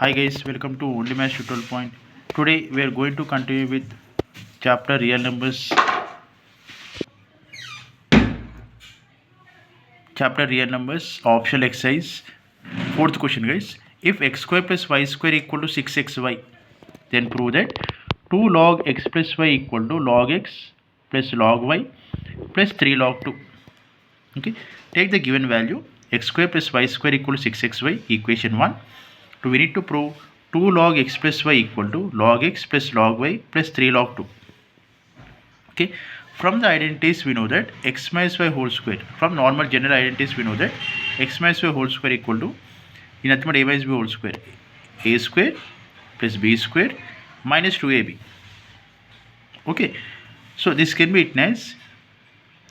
Hi guys, welcome to Only Math Tutorial Point. Today we are going to continue with chapter real numbers. Chapter real numbers, optional exercise. Fourth question, guys. If x square plus y square equal to 6xy, then prove that 2 log x plus y equal to log x plus log y plus 3 log 2. Okay, take the given value x square plus y square equal to 6xy, equation 1. So we need to prove 2 log x plus y equal to log x plus log y plus 3 log 2. Okay, from the identities we know that x minus y whole square, from normal general identities we know that x minus y whole square equal to, in nothing but a minus b whole square, a square plus b square minus 2ab. Okay, so this can be written as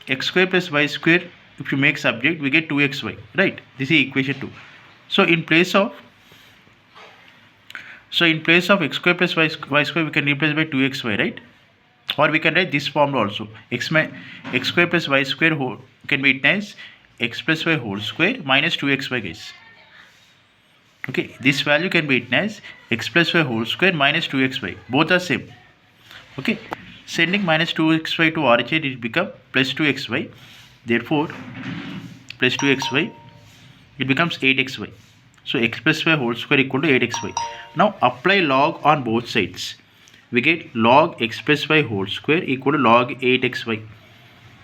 x square plus y square. If you make subject, we get 2xy, right? This is equation 2. So in place of x square plus y square, we can replace by 2xy, right? Or we can write this formula also. X square plus y square whole can be written as x plus y whole square minus 2xy, guys. Okay, this value can be written as x plus y whole square minus 2xy. Both are same. Okay, sending minus 2xy to origin, it become plus 2xy. Therefore, plus 2xy, it becomes 8xy. So x plus y whole square equal to 8xy. Now apply log on both sides. We get log x plus y whole square equal to log 8xy.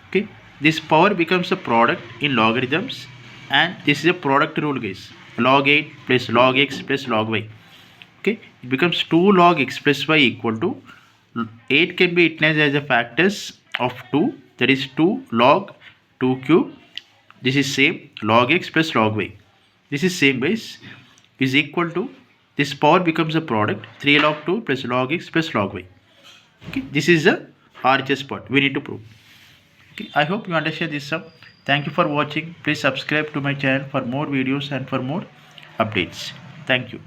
Okay, this power becomes a product in logarithms, and this is a product rule, guys. Log 8 plus log x plus log y. Okay, it becomes 2 log x plus y equal to 8 can be written as a factors of 2, that is 2 log 2 cube. This is same log x plus log y. This is same, guys, is equal to, this power becomes a product 3 log 2 plus log x plus log y. Okay, this is the RHS part we need to prove. Okay, I hope you understand this sum. Thank you for watching. Please subscribe to my channel for more videos and for more updates. Thank you.